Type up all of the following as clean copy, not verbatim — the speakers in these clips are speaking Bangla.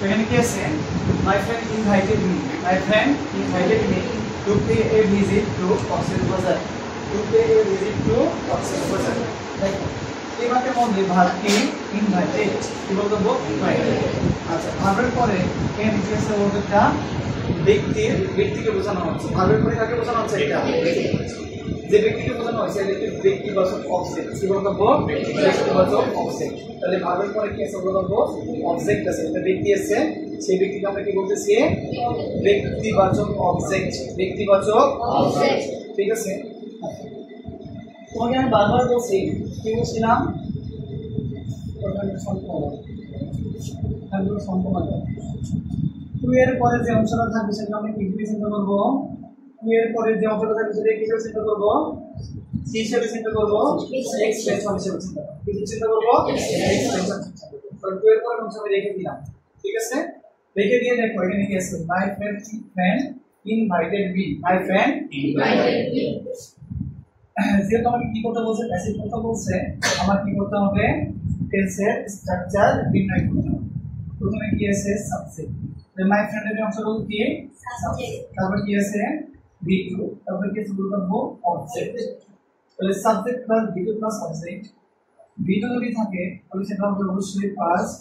এখানে কি আছে my friend invited me to pay a visit to Cox's Bazar দেখো এই বাক্যের মধ্যে ভার্বটি ইনভাইটেড কি বলবো ইনভাইটেড আচ্ছা ভার্বের পরে এন কি আছে বলতে ব্যক্তিকে বোঝানো হচ্ছে ভার্বের পরে কাকে বোঝানো হচ্ছে এটা যে ব্যক্তিকে বোঝানো হচ্ছে এটা ব্যক্তিবাচক অবজেক্ট কি বলবো ব্যক্তিবাচক অবজেক্ট তাহলে ভার্বের পরে কি আছে বলবো অবজেক্ট আছে এটা ব্যক্তি আছে সেই ব্যক্তিকে আমরা কি বলতেছি ব্যক্তিবাচক অবজেক্ট ঠিক আছে তোমাকে আমি বারবার বলছি কি বলছিলাম টু এর পরে যে অংশটা থাকবে সেটা আমরা কি চিন্তা করবো টু এর পরে যে অংশটা থাকবে সেটা কি হিসেবে চিন্তা করবো কি হিসেবে চিন্তা করবো এক্সটেনশন হিসেবে চিন্তা করবো এক্সটেনশন তাহলে টু এর পরে অংশ আমি রেখে দিলাম ঠিক আছে রেখে দিয়ে দেখো এখানে কি আছে মাই ফ্রেন্ড ইনভাইটেড মি যেহেতু আমাকে কি করতে বলছে প্যাসিভ করতে বলছে আমার কি করতে হবে টেন্সের স্ট্রাকচার নির্ণয় করতে হবে প্রথমে কি আছে সাবজেক্ট মাই ফ্রেন্ডের অংশগুলো কি সাবজেক্ট তারপর কি আছে V2 তারপর কি আছে বলবো অবজেক্ট তাহলে subject plus V2 plus object V2 যদি থাকে তাহলে সেটা হবে অবশ্যই পাস্ট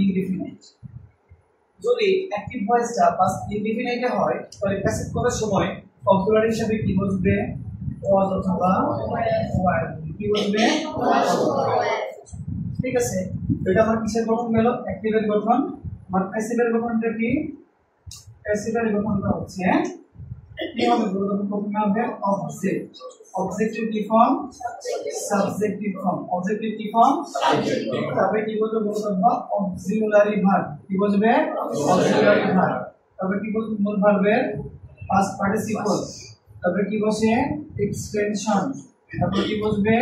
ইনডিফিনিট যদি অ্যাক্টিভ ভয়েসটা পাস্ট ইনডিফিনিটে হয় তাহলে প্যাসিভ করার সময় অক্সিলারি হিসেবে কি বসবে was অথবা while কি বলবে ঠিক আছে এটা আমার কিসের গঠন গেল অ্যাক্টিভের গঠন আর প্যাসিভের গঠনটা কি প্যাসিভের গঠনটা হচ্ছে কি হবে বলতো প্রথমে হবে object objective form subjective form objective form তারপরে কি বলবো বলবো অক্সিলারি ভার্ব কি বলবে অক্সিলারি ভার্ব তারপরে কি বলবো মূল ভার্বের পাস্ট পার্টিসিপল তারপরে কি বসে এক্সটেনশন তারপরে কি বসবে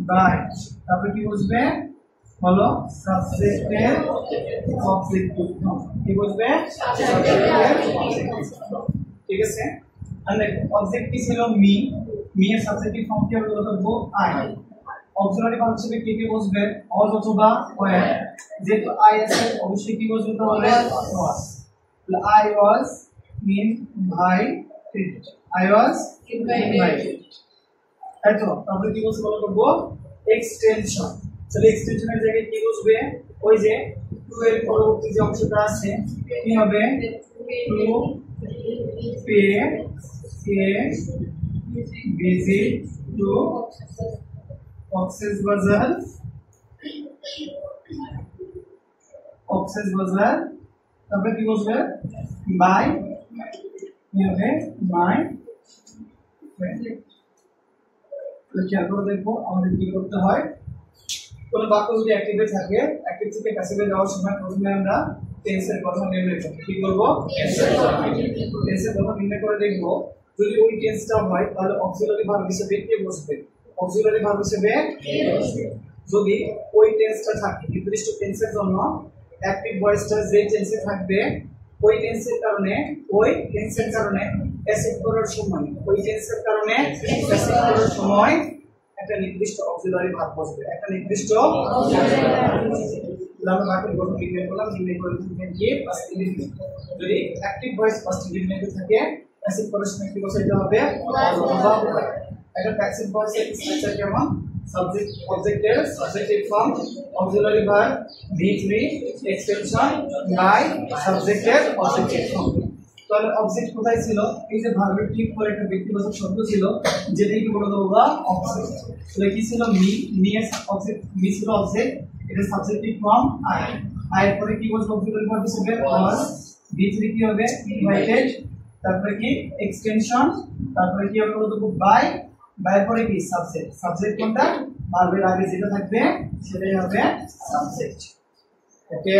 বাই তারপরে কি বসবে হলো সাবজেক্টের অবজেক্টিভ ফর্ম কি বসবে সাবজেক্টের ঠিক আছে আর দেখো অবজেক্ট কি ছিল মি এর সাবজেক্টিভ ফর্ম কি হবে বলবো আই অক্সিলারি ভার্ব হিসেবে কি বসবে অজ অথবা ওয়্যার যেহেতু আই আছে অবশ্যই কি বসবে তাহলে ওয়াজ তাহলে I was invited I was invited. এতো তারপরে কি বলছে বলবো এক্সটেনশন তাহলে এক্সটেনশনের জায়গায় কি বসবে ওই যে টু এর পরবর্তী যে অংশটা আছে কি হবে to pay a visit to Cox's বাজার তারপরে কি বসবে বাই কি হবে বাই খেয়াল করে দেখবো আমাদের কি করতে হয় কোন বাক্য যদি অ্যাক্টিভে থাকে অ্যাক্টিভ থেকে প্যাসিভে যাওয়ার সময় প্রথমে আমরা টেন্সের গঠন নির্ণয় করব কি করব টেন্সের গঠন নির্ণয় করে দেখব যদি ওই টেন্সটা হয় তাহলে অক্সিলারি ভার্ব হিসেবে কে বসবে অক্সিলারি ভার্ব হিসেবে যদি ওই টেন্সটা থাকে নির্দিষ্ট টেন্সের জন্য অ্যাক্টিভ ভয়েসটা যে টেন্সে থাকবে ওই টেন্সের কারণে প্যাসিভ করার সময় একটা নির্দিষ্ট অক্সিলারি ভার্ব বসবে একটা নির্দিষ্ট আমরা বাক্যের গঠন নির্ণয় করলাম নির্ণয় করে দিয়ে পাস্ট ইনডিফিনিট যদি অ্যাক্টিভ ভয়েস পাস্ট ইনডিফিনিট থাকে প্যাসিভ করার সময় কি বসাইতে হবে একটা প্যাসিভ ভয়েসের স্ট্রাকচার কেমন subject objective subjective form auxiliary verb V3 extension by subjective objective form তাহলে অবজেক্ট কোথায় ছিল এই যে ভার্বের ঠিক পরে একটা ব্যক্তিবাচক শব্দ ছিল যেটাকে কি বলা হবে অবজেক্ট তাহলে কি ছিল মি এর অবজেক্ট মি ছিল অবজেক্ট এটা সাবজেক্টিভ ফর্ম আই এর পরে কি বলবো অক্সিলারি ভার্ব হিসেবে was V3 কি হবে ইনভাইটেড তারপরে কি এক্সটেনশন তারপরে কি হবে বলবো বাই পরে কি সাবজেক্ট কোনটা ভার্বের আগে যেটা থাকবে সেটাই হবে subject okay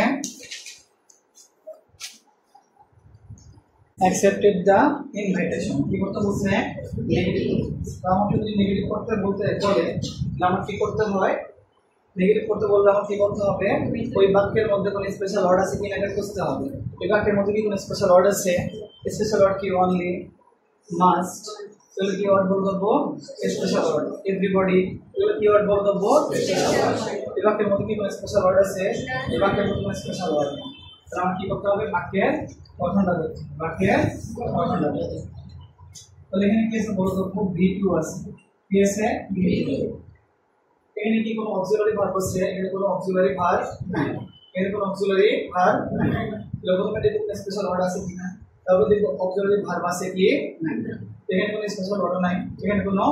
accepted the invitation কি করতে বলছে নেগেটিভ আমাকে যদি নেগেটিভ করতে বলে আমার কি করতে হয় নেগেটিভ করতে বললে আমার কি করতে হবে ওই বাক্যের মধ্যে কোনো স্পেশাল ওয়ার্ড আছে কিনা এটা খুঁজতে হবে এই বাক্যের মধ্যে কি কোনো স্পেশাল ওয়ার্ড আছে স্পেশাল ওয়ার্ড কি অনলি মাস্ট তাহলে কি ওয়ার্ড বলবো স্পেশাল ওয়ার্ড এভরিবডি এগুলো কি ওয়ার্ড বলবো এই বাক্যের মধ্যে কি কোনো স্পেশাল ওয়ার্ড আছে এই বাক্যের মধ্যে কোনো স্পেশাল ওয়ার্ড তাহলে আমার কি করতে হবে বাক্যের গঠনটা দেখতে বাক্যের গঠনটা দেখতে তাহলে এখানে কি আছে বলতো V2 আছে কি আছে V2 এখানে কি কোনো অক্সিলারি ভার্ব আছে এখানে কোনো অক্সিলারি ভার্ব নাই এখানে কোনো অক্সিলারি ভার্ব নাই তাহলে প্রথমে দেখো স্পেশাল ওয়ার্ড আছে কিনা তারপর দেখো অক্সিলারি ভার্ব আছে কি নাই এখানে কোনো স্পেশাল ওয়ার্ড নাই এখানে কোনো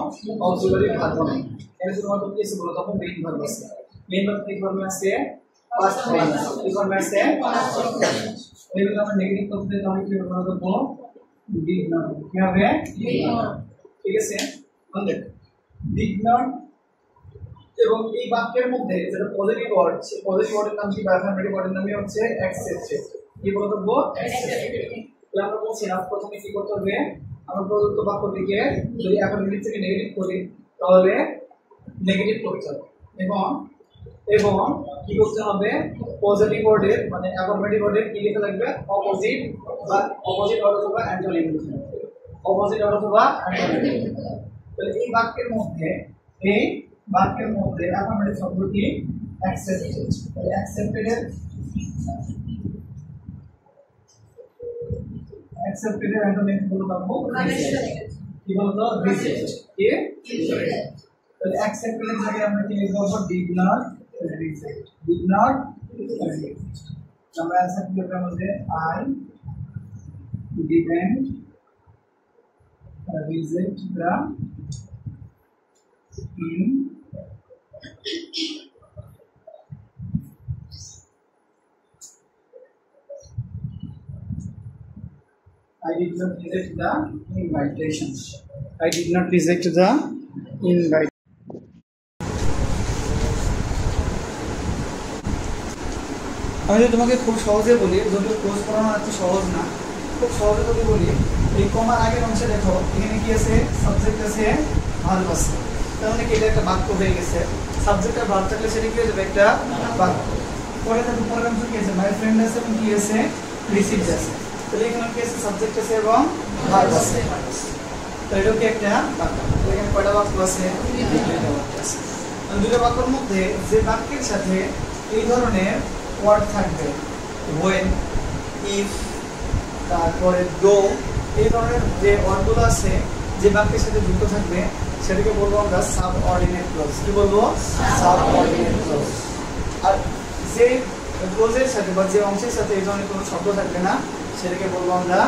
অক্সিলারি ভার্ব নাই এখানে শুধুমাত্র কি আছে বলতো মেইন ভার্ব আছে মেইন ভার্ব কি ভার্ব আছে পাস্ট টেন্স কি ভার্ব আছে এগুলো আমরা নেগেটিভ করতে তাহলে কি হবে বলতো ডিড নট কি হবে ঠিক আছে বন্ধু ডিড নট এবং এই বাক্যের মধ্যে যেটা পজিটিভ ওয়ার্ড সেই পজিটিভ ওয়ার্ডের নাম কি বা অ্যাফার্মেটিভ ওয়ার্ডের নামই হচ্ছে অ্যাকসেপ্টেড কি বলতো অ্যাকসেপ্টেড তাহলে আমরা বলছি না প্রথমে কি করতে হবে আমরা প্রদত্ত বাক্যটিকে যদি অ্যাফার্মেটিভ থেকে নেগেটিভ করি তাহলে নেগেটিভ করতে হবে এবং এবং কি করতে হবে পজিটিভ ওয়ার্ডের মানে অ্যাফার্মেটিভ ওয়ার্ডের কি লিখে লাগবে অপোজিট বা অপোজিট ওয়ার্ড অথবা অ্যান্টোনিম অপোজিট ওয়ার্ড অথবা অ্যান্টোনিম তাহলে এই বাক্যের মধ্যে অ্যাফার্মেটিভ শব্দটি অ্যাকসেপ্টেড তাহলে অ্যাকসেপ্টেড এর অ্যান্টোনিম বলতে পারবো কি বলতো রিজেক্ট কি তাহলে অ্যাকসেপ্টেড এর জায়গায় আমরা কি লিখব ডিড নট রিজেক্ট আমরা অ্যাকসেপ্টেড এর মধ্যে I didn't reject the in I did not reject the invitation. I did not reject the invite. আমি যদি তোমাকে খুব সহজে বলি যদিও ক্লোজ করানো এত সহজ না খুব সহজে যদি বলি এই কমার আগের অংশে দেখো এখানে কি আছে সাবজেক্ট আছে ভার্ব আছে তাহলে কি এটা একটা বাক্য হয়ে গেছে সাবজেক্ট আর ভার্ব থাকলে সেটা কি হয়ে যাবে একটা বাক্য পরে দেখো পরের অংশ কি আছে মাই ফ্রেন্ড আছে এবং কি আছে রিসিভড আছে তাহলে এখানে কি আছে সাবজেক্ট আছে এবং ভার্ব আছে তো এটা কি একটা বাক্য এখানে কয়টা বাক্য আছে দুইটা বাক্য আছে দুইটা বাক্যের মধ্যে যে বাক্যের সাথে এই ধরনের ওয়ার্ড থাকবে when if তারপরে do এই ধরনের যে ওয়ার্ডগুলো আছে যে বাক্যের সাথে যুক্ত থাকবে সেটাকে বলবো আমরা সাবঅর্ডিনেট ক্লজ কি বলবো সাবঅর্ডিনেট ক্লজ আর যে ক্লজের সাথে বা যে অংশের সাথে এই ধরনের কোনো শব্দ থাকবে না সেটাকে বলবো আমরা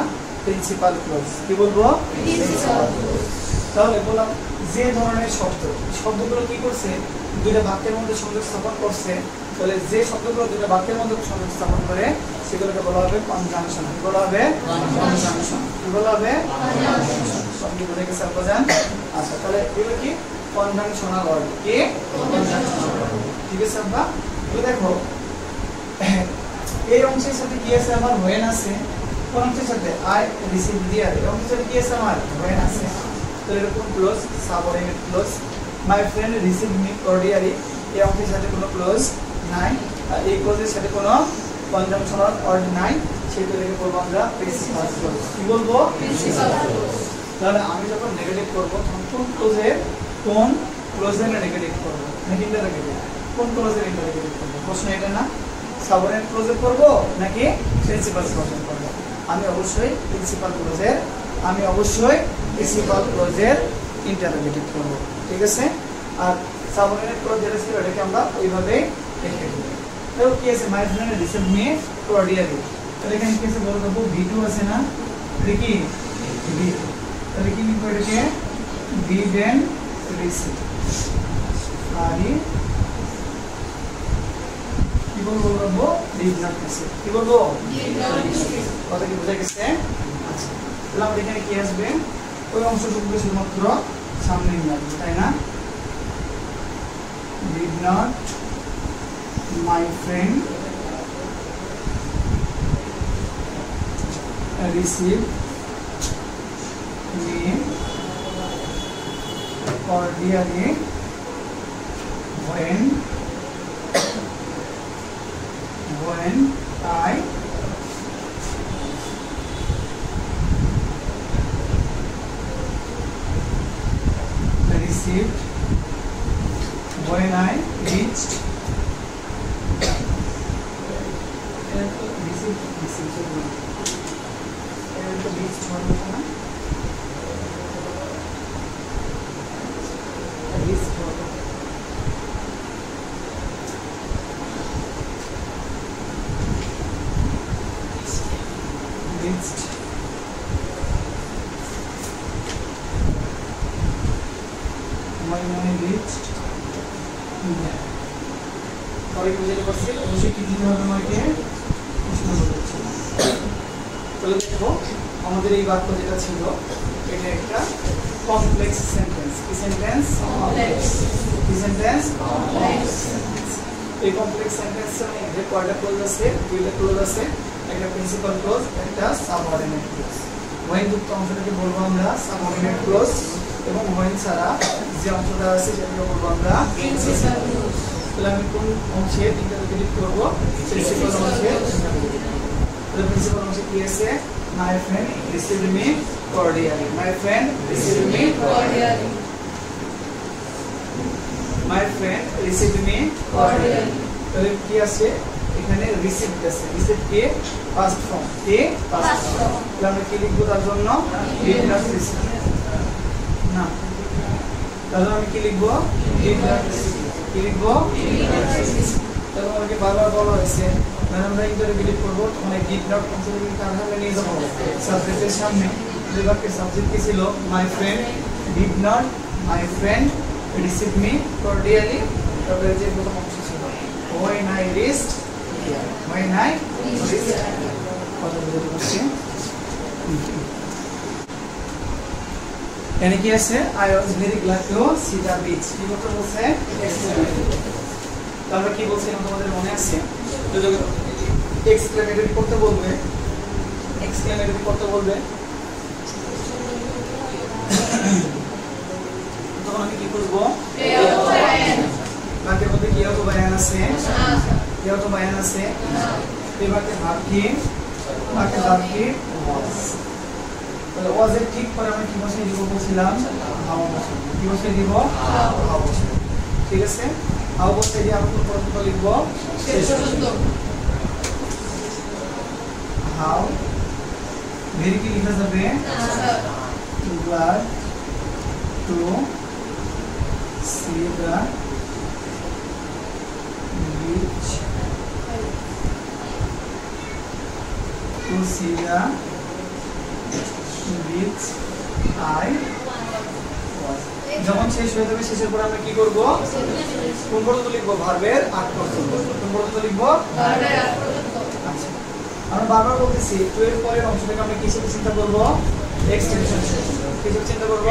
প্রিন্সিপাল ক্লজ কি বলবো প্রিন্সিপাল ক্লজ তাহলে বললাম যে ধরনের শব্দগুলো কি করছে দুইটা বাক্যের মধ্যে সংযোগ স্থাপন করছে তাহলে যে শব্দগুলো দুইটা বাক্যের মধ্যে সংযোগ স্থাপন করে সেগুলোকে বলা হবে কনজাংশন কি বলা হবে কনজাংশন কি বলা হবে শব্দ বুঝে গেছে আপনারা আচ্ছা তাহলে এগুলো কি কনজাংশনাল ওয়ার্ড কি কনজাংশনাল ওয়ার্ড ঠিক আছে আমরা তো দেখো এই অংশের সাথে কি আছে আমার when আছে কোন অংশের সাথে আই রিসিভ দিয়ার এই অংশের সাথে কি আছে আমার when আছে তো এরকম close subordinate clause my friend receive me cordially এই অংশের সাথে কোনো ক্লোজ নাই আর এই ক্লোজের সাথে কোনো কনজাংশনাল ওয়ার্ড নাই সেটাকে বলবো আমরা প্রিন্সিপাল ক্লোজ কি বলবো প্রিন্সিপাল ক্লোজ তাহলে আমি যখন নেগেটিভ করব তখন কোন ক্লোজের নেগেটিভ করব নাকি ইন্টারোগেটিভ কোন ক্লোজের ইন্টারোগেটিভ করব প্রশ্ন এটা না সাবঅর্ডিনেট ক্লোজে করব নাকি প্রিন্সিপাল ক্লোজে করব আমি অবশ্যই প্রিন্সিপাল ক্লোজের ইন্টারোগেটিভ করব ঠিক আছে আর সাবঅর্ডিনেট ক্লোজ যেটা ছিল এটাকে আমরা ওইভাবে লিখে দেব তো কি আছে my friend receive me cordially তাহলে এখানে কি আছে বলতে দেব V2 আছে না কি V2 তাহলে কি লিখব এটাকে ডিডন্ট রিসিভ আর কি বলবো ডিড নট রিসিভ কি বলবো কথা কি বুঝা গেছে আচ্ছা তাহলে আমরা এখানে কি আসবে ওই অংশটুকু শুধুমাত্র সামনে নিয়ে আসবে তাই না did not my friend receive me cordially when I received reached তো বিচ হবে না বিচ হবে reached when I reached India পরে কি বুঝতে পারছি অবশ্যই কি দিতে হবে আমাকে প্রশ্ন করতে চলো দেখো আমাদের এই বাক্য যেটা ছিল এটা একটা কমপ্লেক্স সেন্টেন্স কি সেন্টেন্স কমপ্লেক্স কি সেন্টেন্স কমপ্লেক্স এই কমপ্লেক্স সেন্টেন্সের মধ্যে কয়টা ক্লজ আছে দুইটা ক্লজ আছে একটা প্রিন্সিপাল ক্লজ একটা সাবঅর্ডিনেট ক্লজ when যুক্ত অংশটাকে বলবো আমরা সাবঅর্ডিনেট ক্লজ এবং when ছাড়া যে অংশটা আছে সেটাকে বলবো আমরা প্রিন্সিপাল ক্লজ তাহলে আমি কোন অংশে তিনটা ডিলিট করব প্রিন্সিপাল অংশে তাহলে প্রিন্সিপাল অংশে কি আছে my friend received me cordially my friend received me cordially my friend received me cordially তাহলে কি আছে এখানে রিসিভড আছে রিসিভ কে পাস্ট ফর্ম কে পাস্ট ফর্ম তাহলে আমরা কি লিখব তার জন্য ডিড নট রিসিভ না তাহলে আমি কি লিখব ডিড নট রিসিভ কি লিখব তাহলে আমাকে বারবার বলা হয়েছে মানে আমরা ইন্টারভিউ ডিলিট করব তখন এই ডিড নট কনসিডারিং কার সামনে নিয়ে যাব সাবজেক্টের সামনে যেভাবে সাবজেক্ট কি ছিল my friend did not my friend receive me cordially তারপরে যে প্রথম অংশ ছিল when I reached when I reached কথা বলতে পারছি এখানে কি আছে I was very glad to see the beach কি কথা বলছে তারপর কি বলছে তোমাদের মনে আছে তো যখন এক্সক্লেমেটরি করতে বলবে তখন আমি কি করব বাক্যের মধ্যে কি অত বায়ান আছে এই বাক্যের ভাব কি তাহলে ওয়াজ এর ঠিক পরে আমরা কি বসিয়ে দিব বলছিলাম হাউ কি বসিয়ে দিব হাউ ঠিক আছে হাউ বসিয়ে দিয়ে আমরা কোন পর্যন্ত লিখব শেষ পর্যন্ত হাউ ভেরি কি লিখা যাবে glad to see the beach I was যখন শেষ হয়ে যাবে শেষের পর আমরা কি করব কোন পর্যন্ত লিখব ভার্বের আগ পর্যন্ত কোন পর্যন্ত লিখব ভার্বের আগ পর্যন্ত আচ্ছা আমরা বারবার বলতেছি টু এর পরের অংশটাকে আমরা কিসের চিন্তা করব এক্সটেনশন কিসের চিন্তা করব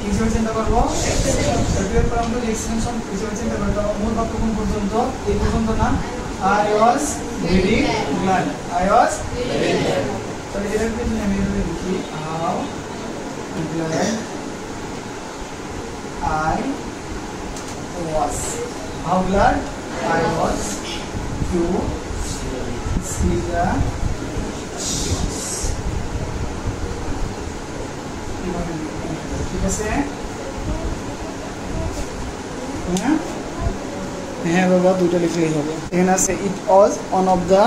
কিসের চিন্তা করব এক্সটেনশন টু এর পর আমরা এক্সটেনশন কিসের চিন্তা করব মূল বাক্য কোন পর্যন্ত এই পর্যন্ত না I was very glad তাহলে এটার পিছনে আমি লিখি how glad I was to see the ঠিক আছে হ্যাঁ বাবা দুটো লিখলেই হবে এখানে আছে it was one of the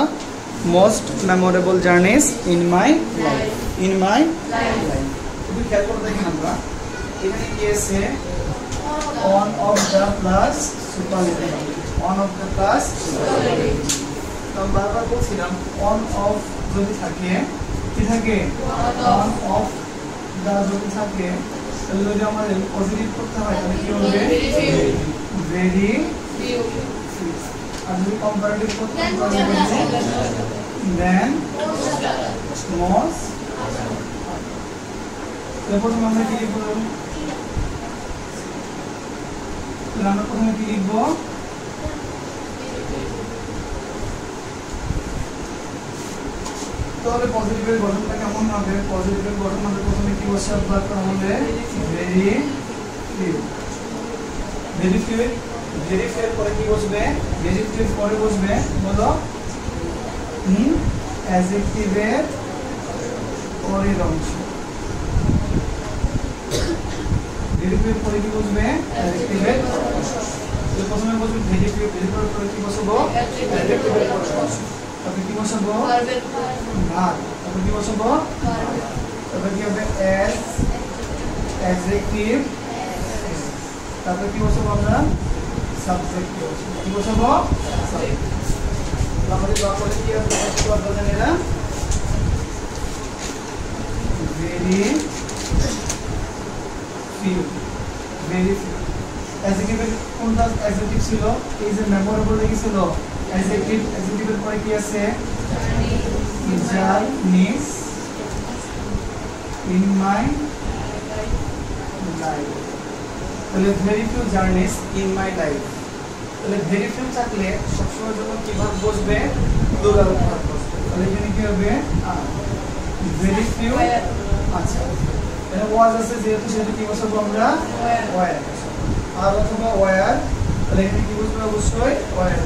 most memorable journeys in my life তুমি খেয়াল করে দেখেন আমরা এখানে কি আছে one of the plus superlative one of the plus superlative তো বারবার বলছিলাম one of যদি থাকে কি থাকে one of the যদি থাকে তাহলে যদি আমাদের পজিটিভ করতে হয় তাহলে কি হবে very আর যদি কম্পারেটিভ করতে হয় then most তারপর আমরা কি লিখব আমরা প্রথমে কি লিখব তাহলে পজিটিভের গঠনটা কেমন হবে পজিটিভের গঠন আমরা প্রথমে কি বসাবো তারপর হবে ভেরি ফিউ পরে কি বসবে ভেরি ফিউ পরে বসবে বলো অ্যাডজেক্টিভের পরের অংশ ভেরি ফিউ পরে কি বসবে অ্যাডজেক্টিভের তো প্রথমে বসবে ভেরি ফিউ পরে কি বসবো অ্যাডজেক্টিভের পরের অংশ তারপরে কি বসাবো ভার্ব তারপরে কি বসাবো তারপরে কি হবে as adjective তারপরে কি বসাবো আমরা সাবজেক্ট কি বসাবো আমাদের দোয়া করে কি হবে একটু বলবেন এরা very few adjective কোনটা adjective ছিল এই যে মেমোরেবল লিখেছিল adjective এর পরে কি আছে journeys in my life তাহলে very few journeys in my life তাহলে very few থাকলে সবসময় যখন কি ভাব বসবে প্লুরাল ভাব বসবে তাহলে এখানে কি হবে very few আচ্ছা এটা ওয়াজ আছে যেহেতু সেটা কি বসাবো আমরা ওয়্যার আর অথবা ওয়্যার তাহলে এখানে কি বসবে অবশ্যই ওয়্যার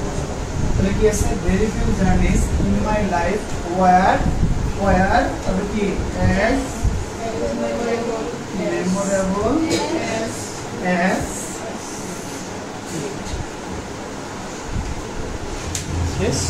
তাহলে কি আছে very few journeys in my life where তাহলে কি as memorable as yes